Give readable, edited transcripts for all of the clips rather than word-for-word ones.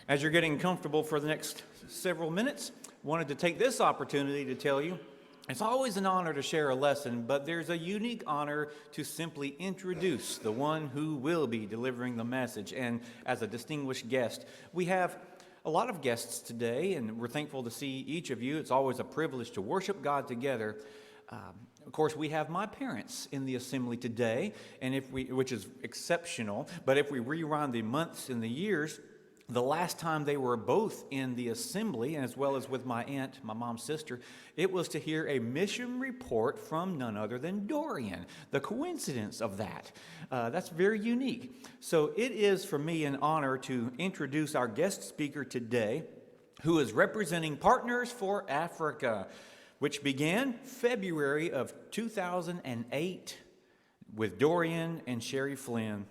As you're getting comfortable for the next several minutes, wanted to take this opportunity to tell you it's always an honor to share a lesson, but there's a unique honor to simply introduce the one who will be delivering the message. And as a distinguished guest, we have a lot of guests today, and we're thankful to see each of you. It's always a privilege to worship God together. Of course, we have my parents in the assembly today, and which is exceptional. But if we rewind the months and the years, the last time they were both in the assembly, as well as with my aunt, my mom's sister, it was to hear a mission report from none other than Dorian. The coincidence of that, that's very unique. So it is for me an honor to introduce our guest speaker today, who is representing Partners for Africa, which began February of 2008 with Dorian and Sherry Flynn.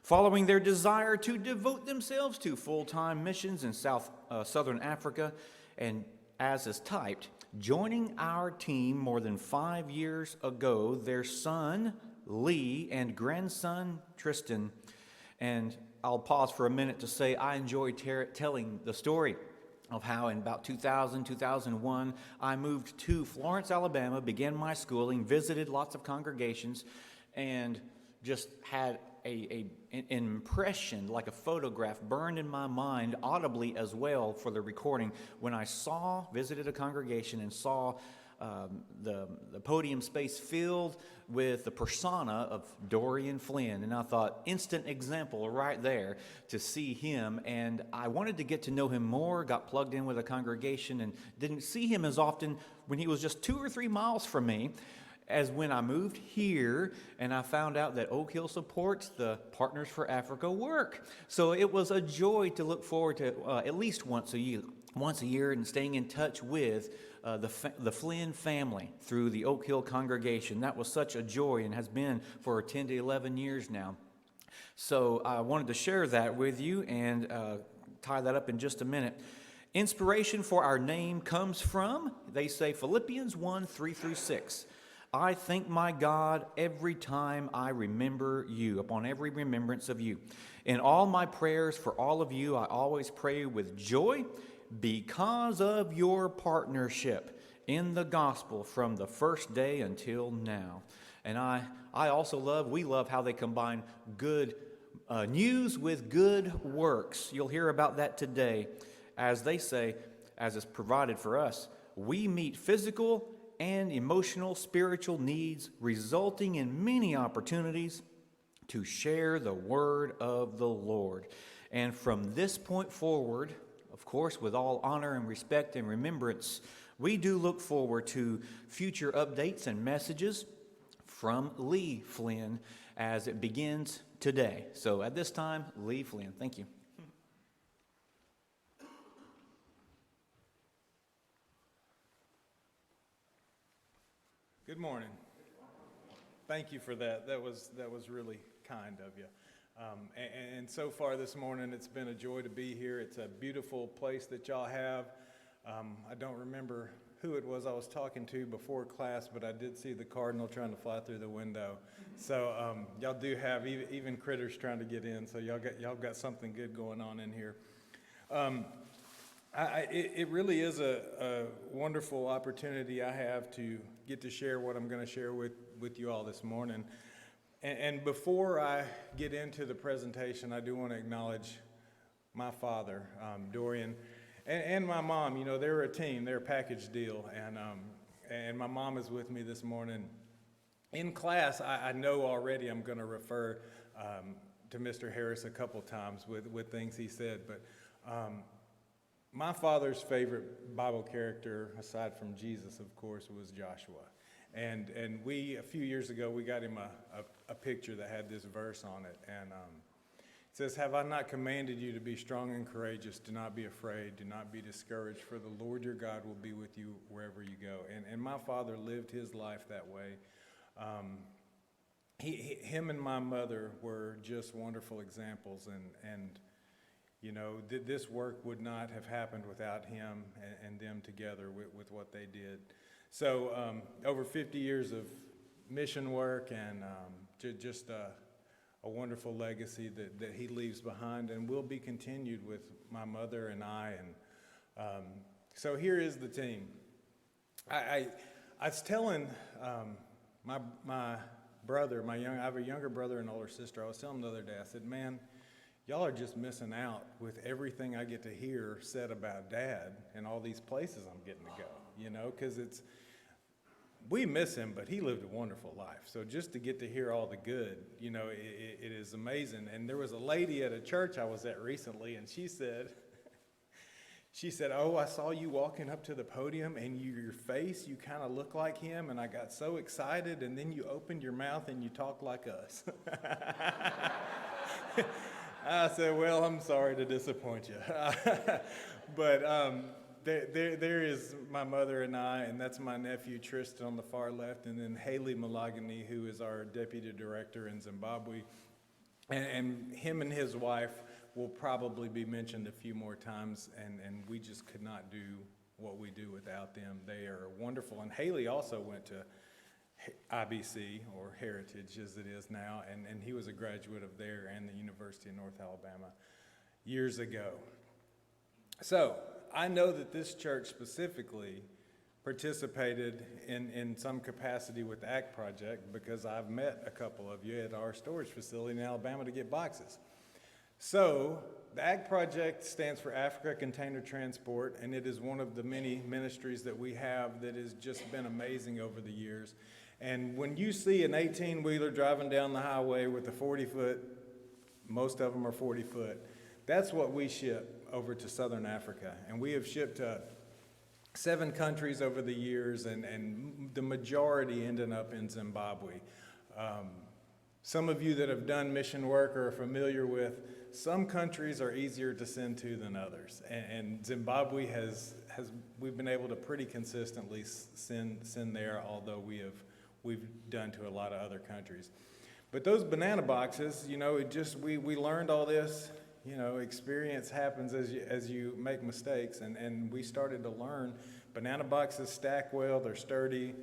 Following their desire to devote themselves to full-time missions in Southern Africa, and as is typed, joining our team more than 5 years ago, their son, Lee, and grandson, Tristan. And I'll pause for a minute to say I enjoy telling the story of how in about 2000, 2001, I moved to Florence, Alabama, began my schooling, visited lots of congregations, and just had an impression, like a photograph, burned in my mind audibly as well for the recording when I visited a congregation and saw the podium space filled with the persona of Dorian Flynn. And I thought, instant example right there to see him. And I wanted to get to know him more, got plugged in with a congregation, and didn't see him as often when he was just 2 or 3 miles from me as when I moved here and I found out that Oak Hill supports the Partners for Africa work. So it was a joy to look forward to at least once a year and staying in touch with the Flynn family through the Oak Hill congregation. That was such a joy and has been for 10 to 11 years now. So I wanted to share that with you and tie that up in just a minute. Inspiration for our name comes from, they say, Philippians 1:3-6. I thank my God every time I remember you, upon every remembrance of you. In all my prayers for all of you, I always pray with joy because of your partnership in the gospel from the first day until now. And we love how they combine good news with good works. You'll hear about that today. As they say, as is provided for us, we meet physical and emotional, spiritual needs, resulting in many opportunities to share the word of the Lord. And from this point forward, of course, with all honor and respect and remembrance, we do look forward to future updates and messages from Lee Flynn as it begins today. So at this time, Lee Flynn, thank you. Good morning. Thank you for that. That was really kind of you. And so far this morning, it's been a joy to be here. It's a beautiful place that y'all have. I don't remember who it was I was talking to before class, but I did see the cardinal trying to fly through the window. So y'all do have even critters trying to get in. So y'all got something good going on in here. It really is a wonderful opportunity I have to get to share what I'm going to share with you all this morning. And before I get into the presentation, I do want to acknowledge my father, Dorian, and my mom. You know, they're a team, they're a package deal. And my mom is with me this morning. In class, I know already I'm going to refer to Mr. Harris a couple times with things he said, but my father's favorite Bible character, aside from Jesus, of course, was Joshua. And a few years ago, we got him a picture that had this verse on it. And it says, "Have I not commanded you to be strong and courageous? Do not be afraid. Do not be discouraged, for the Lord your God will be with you wherever you go." And my father lived his life that way. Him and my mother were just wonderful examples. And you know, this work would not have happened without him and them together with what they did. So over 50 years of mission work and just a wonderful legacy that he leaves behind and will be continued with my mother and I. And so here is the team. I was telling my brother, I have a younger brother and older sister. I was telling him the other day, I said, man, y'all are just missing out with everything I get to hear said about Dad and all these places I'm getting to go, because we miss him, but he lived a wonderful life. So just to get to hear all the good, it is amazing. And there was a lady at a church I was at recently, and she said, oh, I saw you walking up to the podium, and your face, you kind of look like him, and I got so excited, and then you opened your mouth and you talked like us. I said, well, I'm sorry to disappoint you. But there is my mother and I, and that's my nephew Tristan on the far left, and then Haley Malagany, who is our deputy director in Zimbabwe. And him and his wife will probably be mentioned a few more times, and we just could not do what we do without them. They are wonderful. And Haley also went to IBC, or Heritage as it is now, and he was a graduate of there and the University of North Alabama years ago. So I know that this church specifically participated in some capacity with the ACT project because I've met a couple of you at our storage facility in Alabama to get boxes. So the ACT project stands for Africa Container Transport, and it is one of the many ministries that we have that has just been amazing over the years. And when you see an 18-wheeler driving down the highway with a 40-foot, most of them are 40-foot, that's what we ship over to Southern Africa. And we have shipped to 7 countries over the years, and the majority ended up in Zimbabwe. Some of you that have done mission work are familiar with some countries are easier to send to than others. And Zimbabwe we've been able to pretty consistently send there, although we've done to a lot of other countries. But those banana boxes, we learned all this. Experience happens as you make mistakes, and we started to learn banana boxes stack well, they're sturdy.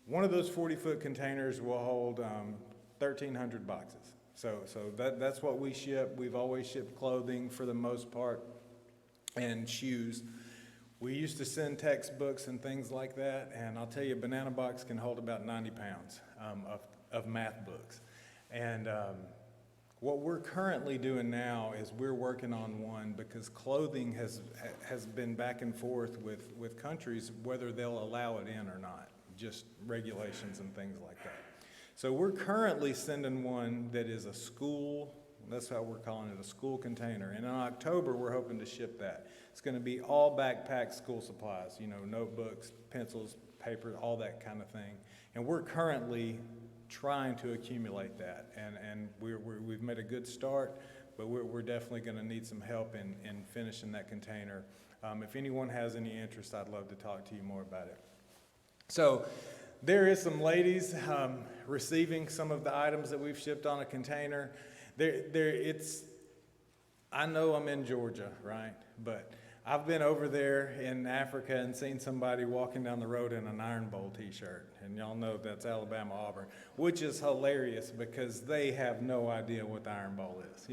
One of those 40-foot containers will hold 1,300 boxes. So that's what we ship. We've always shipped clothing for the most part, and shoes. We used to send textbooks and things like that, and I'll tell you, a banana box can hold about 90 pounds of math books. And what we're currently doing now is we're working on one because clothing has been back and forth with countries whether they'll allow it in or not, just regulations and things like that. So we're currently sending one that is a school, that's how we're calling it, a school container. And in October, we're hoping to ship that. It's going to be all backpack school supplies, notebooks, pencils, paper, all that kind of thing. And we're currently trying to accumulate that. And we've made a good start, but we're definitely going to need some help in finishing that container. If anyone has any interest, I'd love to talk to you more about it. So there is some ladies receiving some of the items that we've shipped on a container. I know I'm in Georgia, right? But I've been over there in Africa and seen somebody walking down the road in an Iron Bowl t-shirt. And y'all know that's Alabama Auburn, which is hilarious because they have no idea what the Iron Bowl is,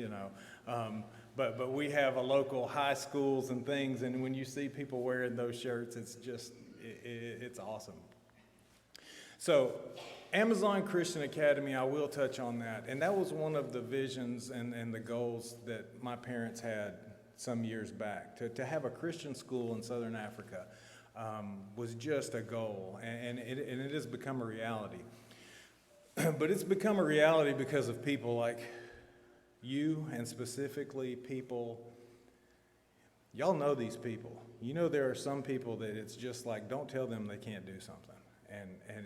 But we have a local high schools and things, and when you see people wearing those shirts, it's just, it's awesome. So Amazon Christian Academy, I will touch on that. And that was one of the visions and the goals that my parents had some years back. To have a Christian school in Southern Africa was just a goal, and it has become a reality. But it's become a reality because of people like you, and specifically people, y'all know these people. There are some people that it's just like, don't tell them they can't do something.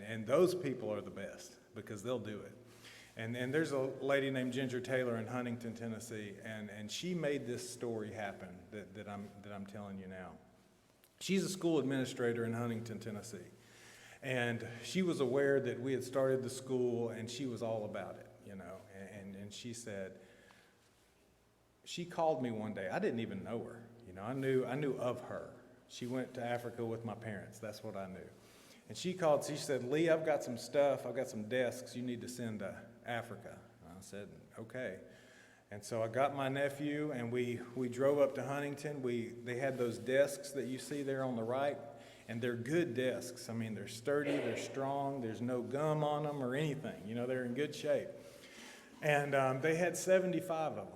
And those people are the best because they'll do it. And there's a lady named Ginger Taylor in Huntington, Tennessee, and she made this story happen that I'm telling you now. She's a school administrator in Huntington, Tennessee. And she was aware that we had started the school, and she was all about it, And she said, she called me one day. I didn't even know her. I knew of her. She went to Africa with my parents. That's what I knew. And she called, she said, Lee, I've got some stuff, I've got some desks you need to send to Africa. And I said, okay. And so I got my nephew, and we drove up to Huntington. They had those desks that you see there on the right, and they're good desks. I mean, they're sturdy, they're strong, there's no gum on them or anything. You know, they're in good shape. And they had 75 of them.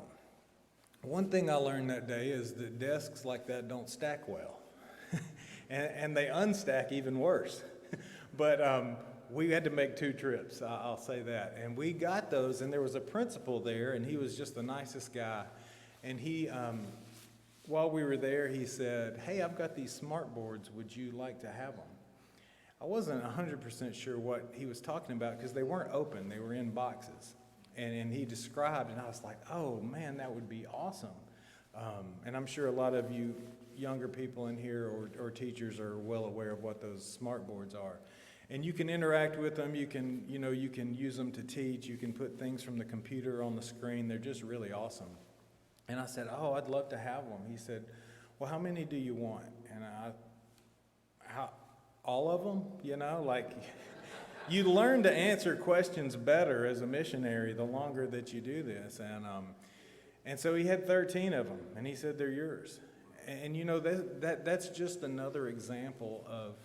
One thing I learned that day is that desks like that don't stack well. and they unstack even worse. But we had to make 2 trips, I'll say that. And we got those, and there was a principal there, and he was just the nicest guy. And he, while we were there, he said, hey, I've got these smart boards. Would you like to have them? I wasn't 100% sure what he was talking about because they weren't open. They were in boxes. And he described, and I was like, oh, man, that would be awesome. And I'm sure a lot of you younger people in here or teachers are well aware of what those smart boards are. And you can interact with them. You can use them to teach. You can put things from the computer on the screen. They're just really awesome. And I said, oh, I'd love to have one. He said, well, how many do you want? And all of them, you learn to answer questions better as a missionary the longer that you do this. And so he had 13 of them, and he said, they're yours. And that's just another example of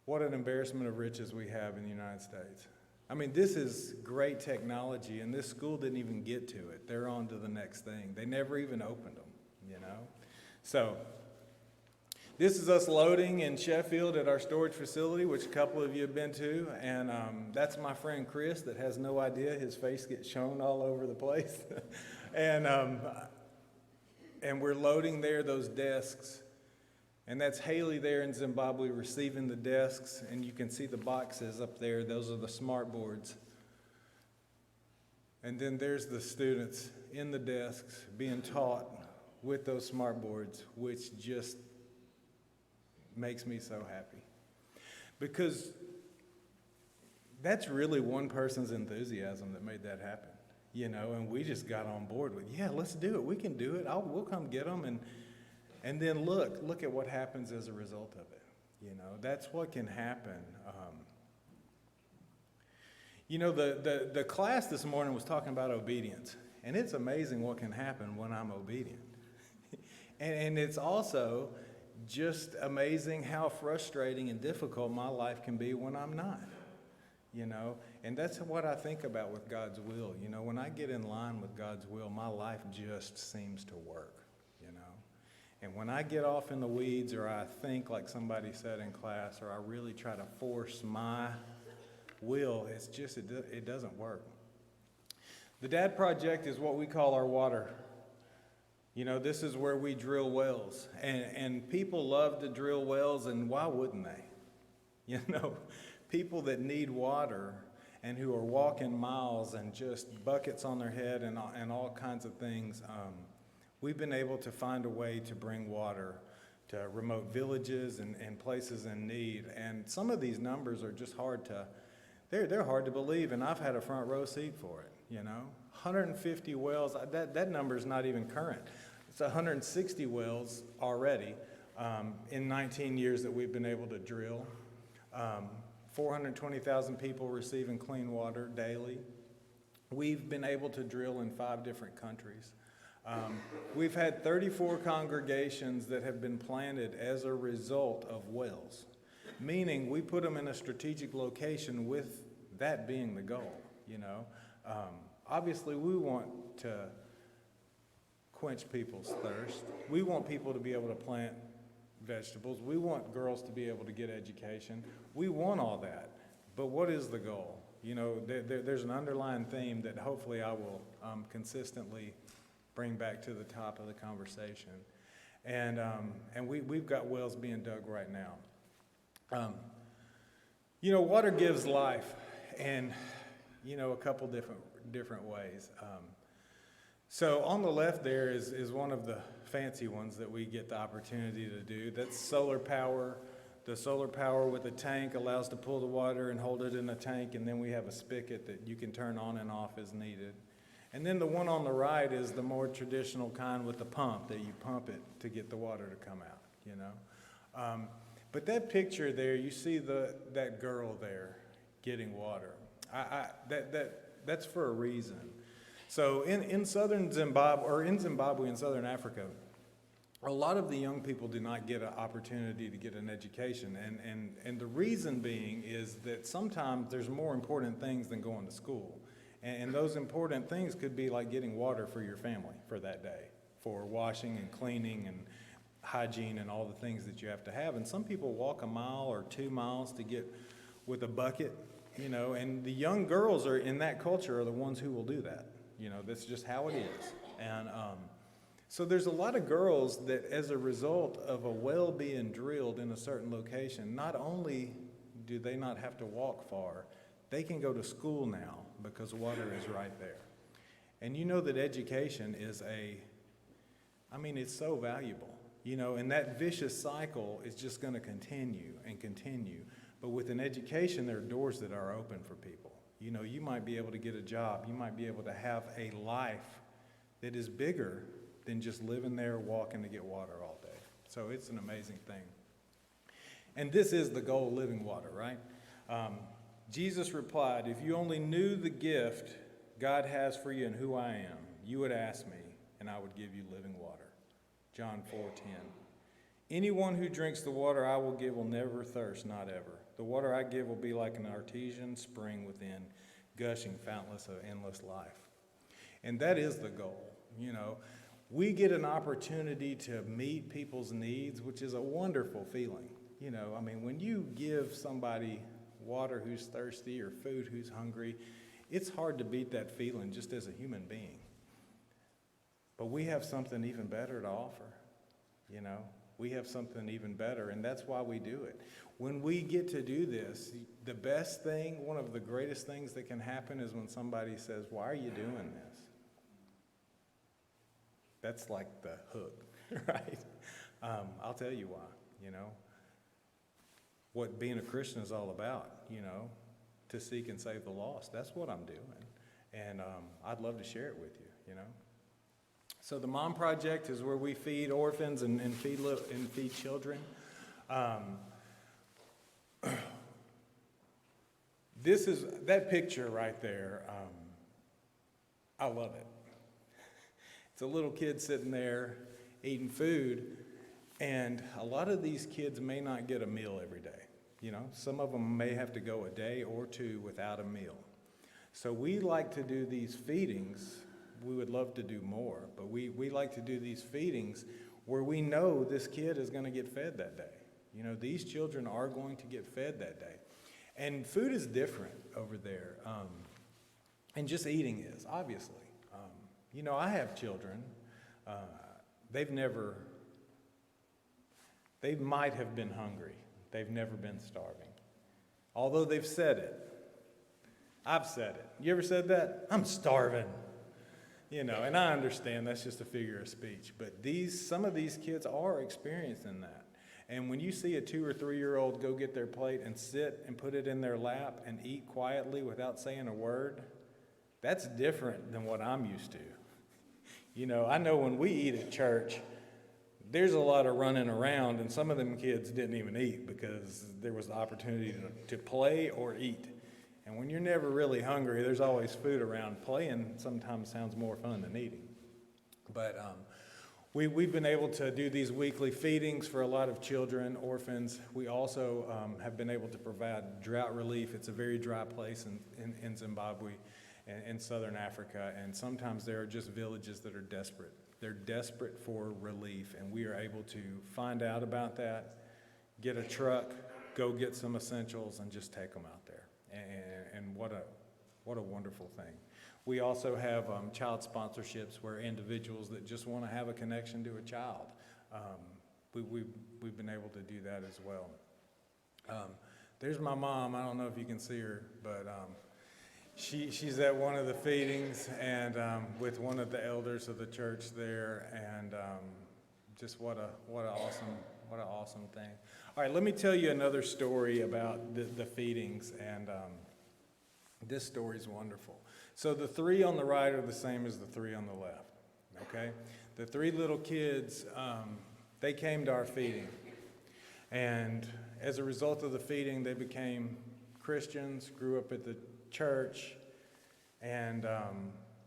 what an embarrassment of riches we have in the United States. I mean, this is great technology, and this school didn't even get to it. They're on to the next thing. They never even opened them, So this is us loading in Sheffield at our storage facility, which a couple of you have been to. And that's my friend Chris that has no idea. His face gets shown all over the place. and we're loading there those desks. And that's Haley there in Zimbabwe receiving the desks. And you can see the boxes up there. Those are the smart boards. And then there's the students in the desks being taught with those smart boards, which just makes me so happy. Because that's really one person's enthusiasm that made that happen, and we just got on board with, yeah, let's do it. We can do it. We'll come get them. And then look at what happens as a result of it. That's what can happen. The class this morning was talking about obedience, and it's amazing what can happen when I'm obedient. and it's also just amazing how frustrating and difficult my life can be when I'm not, and that's what I think about with God's will. When I get in line with God's will, my life just seems to work, and when I get off in the weeds, or I think like somebody said in class, or I really try to force my will, it doesn't work. The Dad Project is what we call our water. This is where we drill wells, and people love to drill wells, and why wouldn't they? People that need water and who are walking miles and just buckets on their head and all kinds of things, we've been able to find a way to bring water to remote villages and places in need. And some of these numbers are just they're hard to believe, and I've had a front row seat for it, 150 wells, that number's not even current. It's 160 wells already in 19 years that we've been able to drill. 420,000 people receiving clean water daily. We've been able to drill in 5 different countries. We've had 34 congregations that have been planted as a result of wells, meaning we put them in a strategic location with that being the goal, Obviously, we want to quench people's thirst. We want people to be able to plant vegetables. We want girls to be able to get education. We want all that. But what is the goal? There's an underlying theme that hopefully I will consistently bring back to the top of the conversation. And we've got wells being dug right now. Water gives life, and a couple different ways. So on the left there is one of the fancy ones that we get the opportunity to do. That's solar power. The solar power with a tank allows to pull the water and hold it in a tank, and then we have a spigot that you can turn on and off as needed. And then the one on the right is the more traditional kind with the pump, that you pump it to get the water to come out, But that picture there, you see that girl there getting water. That's for a reason. So in southern Zimbabwe, or in Zimbabwe in southern Africa, a lot of the young people do not get an opportunity to get an education. And the reason being is that sometimes there's more important things than going to school. And those important things could be like getting water for your family for that day, for washing and cleaning and hygiene and all the things that you have to have. And some people walk a mile or 2 miles to get with a bucket, you know, and the young girls are in that culture are the ones who will do that. You know, that's just how it is. And so there's a lot of girls that, as a result of a well being drilled in a certain location, not only do they not have to walk far, they can go to school now because water is right there. And you know that education is it's so valuable, you know, and that vicious cycle is just going to continue and continue. But with an education, there are doors that are open for people. You know, you might be able to get a job. You might be able to have a life that is bigger than just living there, walking to get water all day. So it's an amazing thing. And this is the goal, living water, right? Jesus replied, "If you only knew the gift God has for you and who I am, you would ask me, and I would give you living water." John 4:10. "Anyone who drinks the water I will give will never thirst, not ever. The water I give will be like an artesian spring within, gushing fountains of endless life." And that is the goal, you know. We get an opportunity to meet people's needs, which is a wonderful feeling. You know, I mean, when you give somebody water who's thirsty or food who's hungry, it's hard to beat that feeling just as a human being. But we have something even better to offer, you know. We have something even better, and that's why we do it. When we get to do this, the best thing, one of the greatest things that can happen is when somebody says, "Why are you doing this?" That's like the hook, right? I'll tell you why, you know. What being a Christian is all about, you know, to seek and save the lost. That's what I'm doing. And I'd love to share it with you, you know. So the Mom Project is where we feed orphans and feed children. This is that picture right there. I love it. It's a little kid sitting there eating food, and a lot of these kids may not get a meal every day. You know, some of them may have to go a day or two without a meal. So we like to do these feedings. We would love to do more, but we like to do these feedings where we know this kid is going to get fed that day. You know, these children are going to get fed that day. And food is different over there. And just eating is, obviously. You know, I have children. They might have been hungry. They've never been starving. Although they've said it. I've said it. You ever said that? "I'm starving." You know, and I understand that's just a figure of speech. But some of these kids are experiencing that. And when you see a 2 or 3 year old go get their plate and sit and put it in their lap and eat quietly without saying a word, that's different than what I'm used to. You know, I know when we eat at church, there's a lot of running around, and some of them kids didn't even eat because there was the opportunity to play or eat. And when you're never really hungry, there's always food around. Playing sometimes sounds more fun than eating. But we've been able to do these weekly feedings for a lot of children, orphans. We also have been able to provide drought relief. It's a very dry place in Zimbabwe and in southern Africa, and sometimes there are just villages that are desperate. They're desperate for relief, and we are able to find out about that, get a truck, go get some essentials, and just take them out there. And what a wonderful thing. We also have child sponsorships where individuals that just want to have a connection to a child, we've been able to do that as well. There's my mom. I don't know if you can see her, but she's at one of the feedings and with one of the elders of the church there, and just what an awesome thing. All right, let me tell you another story about the feedings, and this story is wonderful. So the 3 on the right are the same as the 3 on the left, okay? The 3 little kids, they came to our feeding, and as a result of the feeding, they became Christians, grew up at the church, and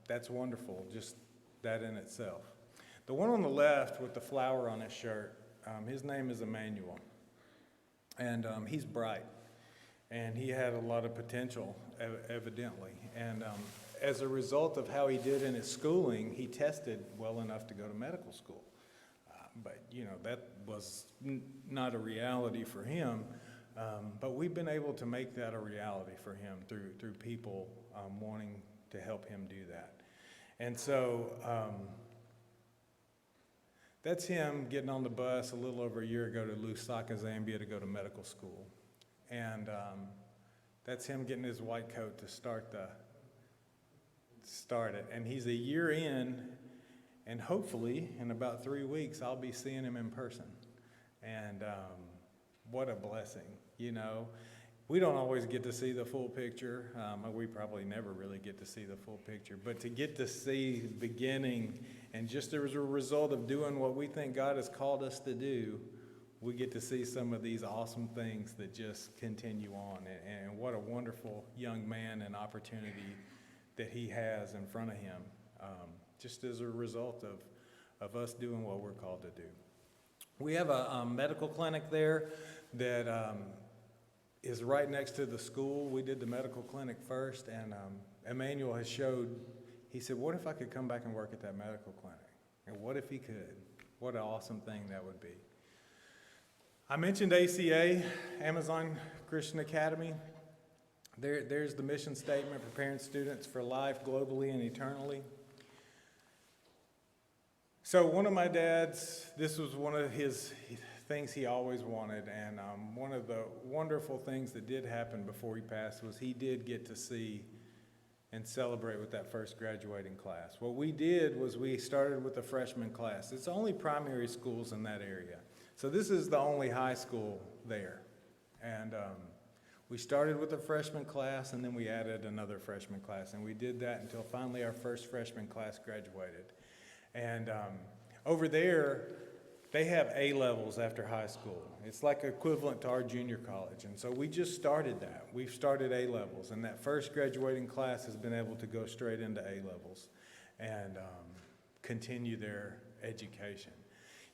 that's wonderful, just that in itself. The one on the left with the flower on his shirt, his name is Emmanuel, and he's bright, and he had a lot of potential, evidently, and as a result of how he did in his schooling, he tested well enough to go to medical school. But, that was not a reality for him. But we've been able to make that a reality for him through people wanting to help him do that. And so that's him getting on the bus a little over a year ago to Lusaka, Zambia to go to medical school. And that's him getting his white coat to start it. And he's a year in, and hopefully in about 3 weeks I'll be seeing him in person. And what a blessing, We don't always get to see the full picture. We probably never really get to see the full picture. But to get to see the beginning, and just as a result of doing what we think God has called us to do, we get to see some of these awesome things that just continue on. And what a wonderful young man and opportunity that he has in front of him, just as a result of us doing what we're called to do. We have a medical clinic there that is right next to the school. We did the medical clinic first, and Emmanuel has he said, what if I could come back and work at that medical clinic? And what if he could? What an awesome thing that would be. I mentioned ACA, Amazon Christian Academy. There's the mission statement: preparing students for life globally and eternally. So one of my dad's, this was one of his things he always wanted, and one of the wonderful things that did happen before he passed was he did get to see and celebrate with that first graduating class. What we did was we started with a freshman class. It's only primary schools in that area. So this is the only high school there. And we started with a freshman class, and then we added another freshman class, and we did that until finally our first freshman class graduated. And over there, they have A-levels after high school. It's like equivalent to our junior college. And so we just started that. We've started A-levels, and that first graduating class has been able to go straight into A-levels and continue their education.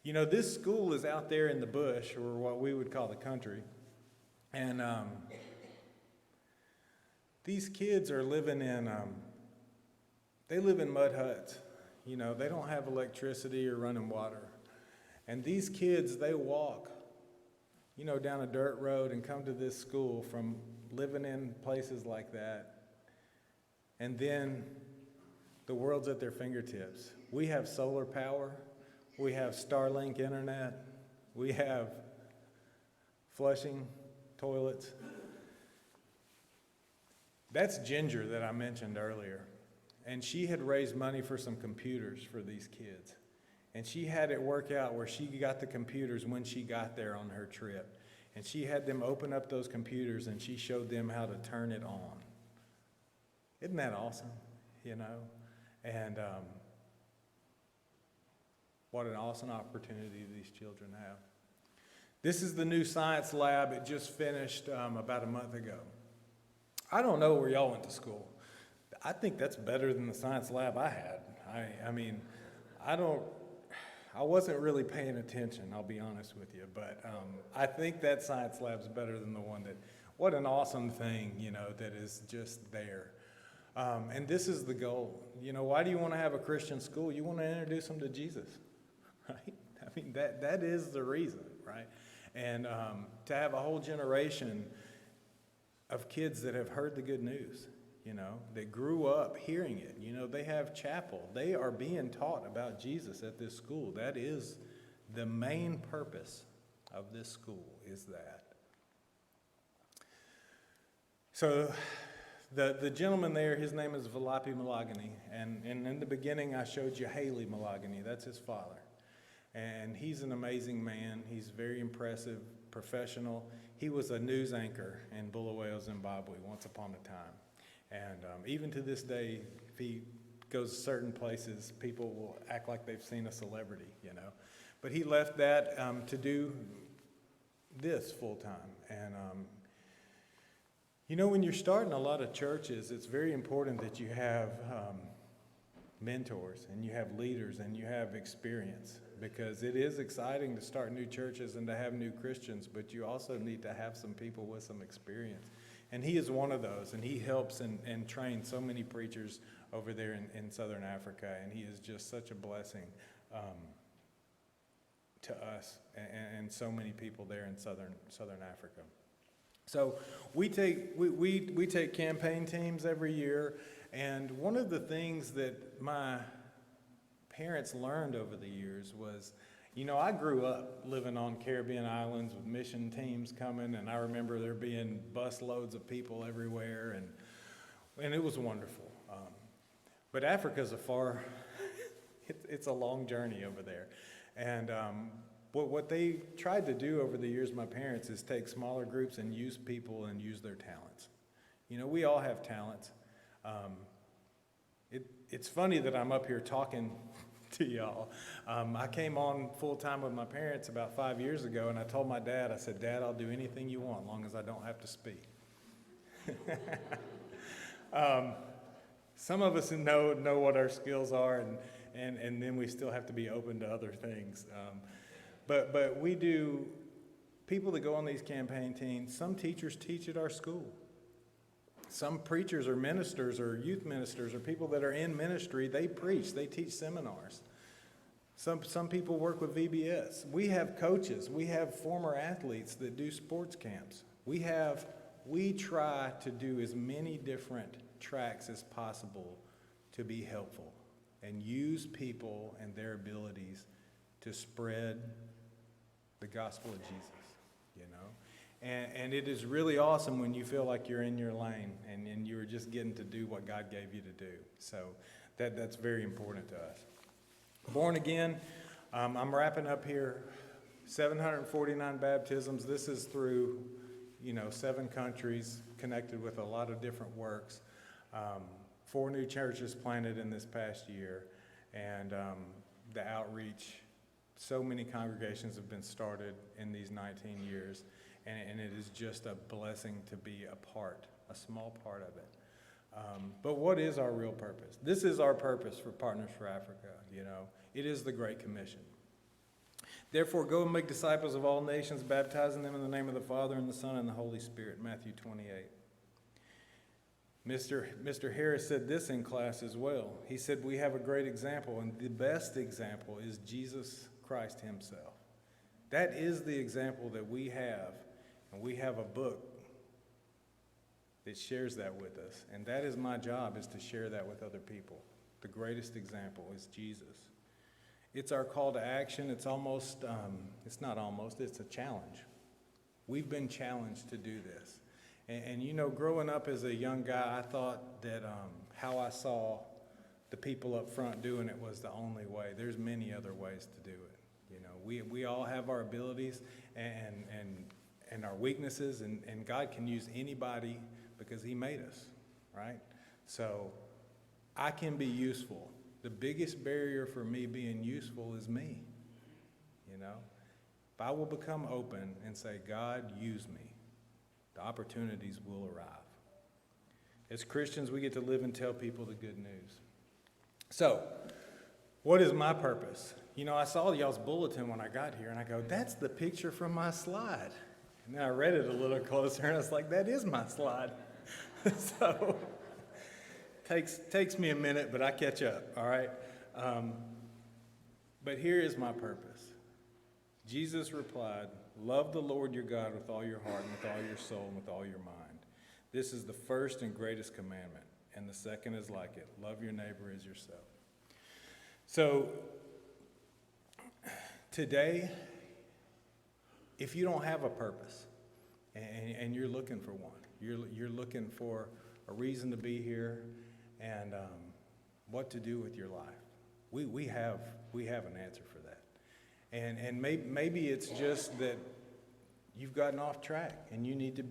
This school is out there in the bush, or what we would call the country. And these kids are living in, they live in mud huts. They don't have electricity or running water. And these kids, they walk, down a dirt road and come to this school from living in places like that. And then the world's at their fingertips. We have solar power. We have Starlink internet. We have flushing toilets. That's Ginger that I mentioned earlier. And she had raised money for some computers for these kids. And she had it work out where she got the computers when she got there on her trip. And she had them open up those computers, and she showed them how to turn it on. Isn't that awesome? And what an awesome opportunity these children have. This is the new science lab. It just finished about a month ago. I don't know where y'all went to school. I think that's better than the science lab I had. I wasn't really paying attention, I'll be honest with you, but I think that science lab's better than the one what an awesome thing, that is just there. And this is the goal. Why do you want to have a Christian school? You want to introduce them to Jesus, right? That is the reason, right? And to have a whole generation of kids that have heard the good news, that grew up hearing it. They have chapel. They are being taught about Jesus at this school. That is the main purpose of this school, is that. So the gentleman there, his name is Valapi Malagany, and in the beginning I showed you Haley Malagany. That's his father. And he's an amazing man. He's very impressive, professional. He was a news anchor in Bulawayo, Zimbabwe once upon a time. And even to this day, if he goes certain places, people will act like they've seen a celebrity, But he left that to do this full time. And You know, when you're starting a lot of churches, it's very important that you have mentors and you have leaders and you have experience, because it is exciting to start new churches and to have new Christians, but you also need to have some people with some experience. And he is one of those, and he helps and trains so many preachers over there in Southern Africa, and he is just such a blessing to us and so many people there in Southern Africa. So we take campaign teams every year, and one of the things that my parents learned over the years was, you know, I grew up living on Caribbean islands with mission teams coming, and I remember there being bus loads of people everywhere, and it was wonderful. But Africa's it's a long journey over there. And what they tried to do over the years, my parents, is take smaller groups and use people and use their talents. You know, we all have talents. It's funny that I'm up here talking to y'all. I came on full time with my parents about 5 years ago, and I told my dad, I said, "Dad, I'll do anything you want, as long as I don't have to speak." Some of us know what our skills are, and then we still have to be open to other things. But we do, people that go on these campaign teams, some teachers teach at our school. Some preachers or ministers or youth ministers or people that are in ministry, they preach, they teach seminars. Some people work with VBS. We have coaches, we have former athletes that do sports camps. We try to do as many different tracks as possible to be helpful and use people and their abilities to spread the gospel of Jesus, you know. And it is really awesome when you feel like you're in your lane and you're just getting to do what God gave you to do. So that's very important to us. Born again, I'm wrapping up here. 749 baptisms. This is through, 7 countries, connected with a lot of different works. 4 new churches planted in this past year, and the outreach. So many congregations have been started in these 19 years. And it is just a blessing to be a small part of it. But what is our real purpose? This is our purpose for Partners for Africa, It is the Great Commission. Therefore, go and make disciples of all nations, baptizing them in the name of the Father, and the Son, and the Holy Spirit, Matthew 28. Mr. Harris said this in class as well. He said, we have a great example, and the best example is Jesus Christ himself. That is the example that we have. And we have a book that shares that with us. And that is my job, is to share that with other people. The greatest example is Jesus. It's our call to action. It's it's a challenge. We've been challenged to do this. And growing up as a young guy, I thought that how I saw the people up front doing it was the only way. There's many other ways to do it. We all have our abilities and our weaknesses, and God can use anybody because he made us, right? So I can be useful. The biggest barrier for me being useful is me, If I will become open and say, God, use me, the opportunities will arrive. As Christians, we get to live and tell people the good news. So, what is my purpose? I saw y'all's bulletin when I got here, and I go, that's the picture from my slide. And then I read it a little closer, and I was like, that is my slide. So, takes me a minute, but I catch up, all right? But here is my purpose. Jesus replied, love the Lord your God with all your heart and with all your soul and with all your mind. This is the first and greatest commandment, and the second is like it. Love your neighbor as yourself. So, today, if you don't have a purpose and you're looking for one, you're looking for a reason to be here and what to do with your life, we have an answer for that. And maybe it's just that you've gotten off track and you need to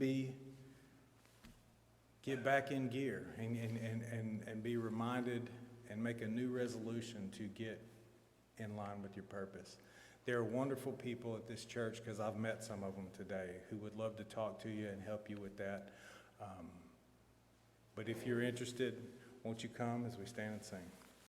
get back in gear and be reminded and make a new resolution to get in line with your purpose. There are wonderful people at this church, because I've met some of them today, who would love to talk to you and help you with that. But if you're interested, won't you come as we stand and sing?